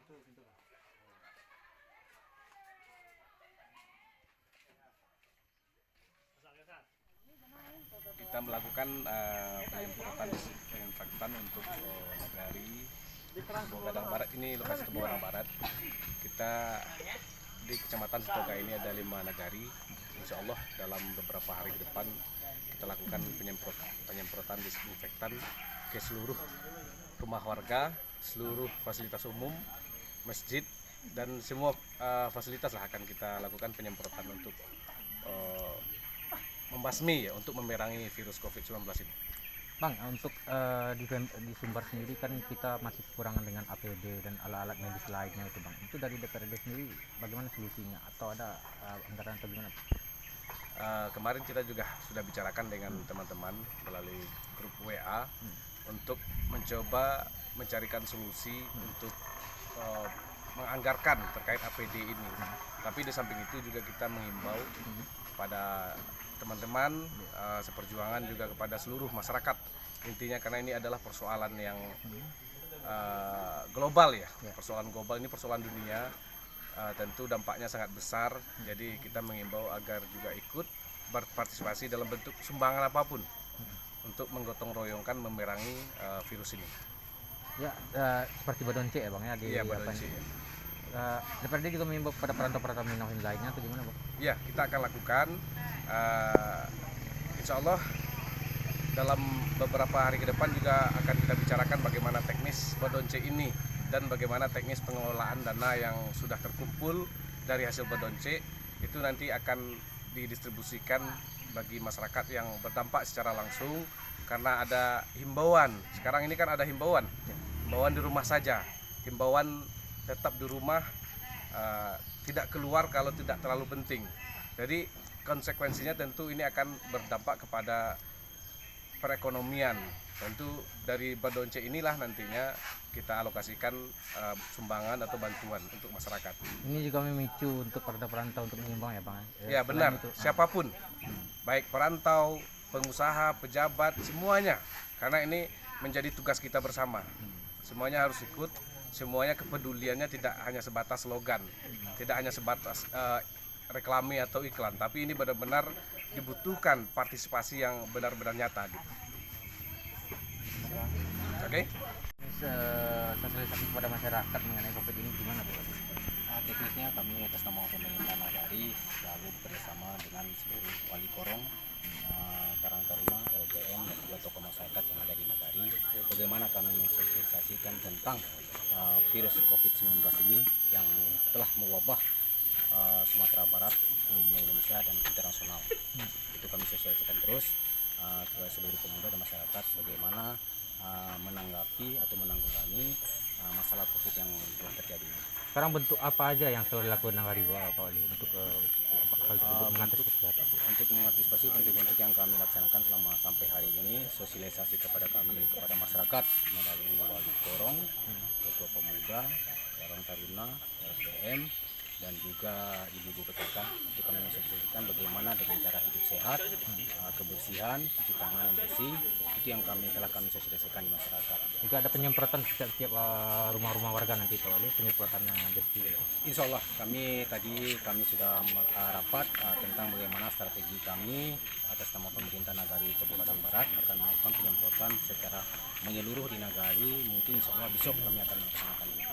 Kita melakukan penyemprotan disinfektan untuk Nagari Tebo Gadang Barat. Ini lokasi Tebo Gadang Barat. Kita di Kecamatan Sitoga ini ada 5 nagari. Insya Allah dalam beberapa hari ke depan kita lakukan penyemprotan disinfektan ke seluruh rumah warga, seluruh fasilitas umum, masjid, dan semua fasilitas lah akan kita lakukan penyemprotan untuk membasmi ya, untuk memerangi virus COVID-19 ini. Bang, untuk di Sumbar sendiri kan kita masih kekurangan dengan APD dan alat-alat medis lainnya itu Bang. Itu dari DPRD sendiri bagaimana solusinya atau ada anggaran atau gimana? Kemarin kita juga sudah bicarakan dengan teman-teman melalui grup WA untuk mencoba mencarikan solusi untuk menganggarkan terkait APD ini. Tapi di samping itu juga kita mengimbau pada teman-teman seperjuangan juga kepada seluruh masyarakat, intinya karena ini adalah persoalan yang global ya, persoalan global, ini persoalan dunia, tentu dampaknya sangat besar. Jadi kita mengimbau agar juga ikut berpartisipasi dalam bentuk sumbangan apapun untuk menggotong royongkan memerangi virus ini. Ya, seperti Badonce ya Bang ya di Badonce. DPRD juga mengimbau kepada perantau-perantau minoritas lainnya atau gimana Bang? Ya, kita akan lakukan insya Allah dalam beberapa hari ke depan juga akan kita bicarakan bagaimana teknis Badonce ini dan bagaimana teknis pengelolaan dana yang sudah terkumpul dari hasil Badonce itu nanti akan didistribusikan bagi masyarakat yang berdampak secara langsung, karena ada himbauan. Sekarang ini kan ada himbauan di rumah saja, himbauan tetap di rumah, tidak keluar kalau tidak terlalu penting. Jadi konsekuensinya tentu ini akan berdampak kepada perekonomian. Tentu dari Badonce inilah nantinya kita alokasikan sumbangan atau bantuan untuk masyarakat. Ini juga memicu untuk perantau-perantau untuk menyumbang ya Bang? Ya benar, siapapun, baik perantau, pengusaha, pejabat, semuanya. Karena ini menjadi tugas kita bersama. Semuanya harus ikut, semuanya kepeduliannya tidak hanya sebatas slogan, tidak hanya sebatas reklame atau iklan, tapi ini benar-benar dibutuhkan partisipasi yang benar-benar nyata gitu. Oke? Sosialisasi kepada masyarakat mengenai COVID ini gimana Pak? Teknisnya kami atas nama pemerintah Nagari selalu bekerjasama dengan seluruh wali korong, Karang Taruna, LTM, dan juga tokoh masyarakat yang ada di Nagari. Bagaimana kami mensosialisasikan tentang virus COVID-19 ini yang telah mewabah Sumatera Barat, umumnya Indonesia dan internasional. Itu kami sosialisasikan terus ke seluruh pemuda dan masyarakat bagaimana menanggapi atau menanggulangi masalah COVID yang telah terjadi. Sekarang bentuk apa aja yang sudah dilakukan Nagari Pak Wali untuk mengantisipasi bentuk-bentuk yang kami laksanakan selama sampai hari ini, sosialisasi kepada kami, kepada masyarakat melalui wali korong, ketua pemuda, Karang Taruna, LTM, dan juga ibu-ibu PKK. Itu kami mensosialisasikan bagaimana dengan cara hidup sehat, kebersihan, cuci tangan yang bersih, itu yang telah kami sosialisasikan di masyarakat. Juga ada penyemprotan setiap rumah-rumah warga nanti Pak Wali, penyemprotannya bersih. Insya Allah kami sudah rapat tentang bagaimana strategi kami atas nama pemerintah Nagari Tebo Gadang Barat akan melakukan penyemprotan secara menyeluruh di Nagari. Mungkin insya Allah besok kami akan melaksanakan ini.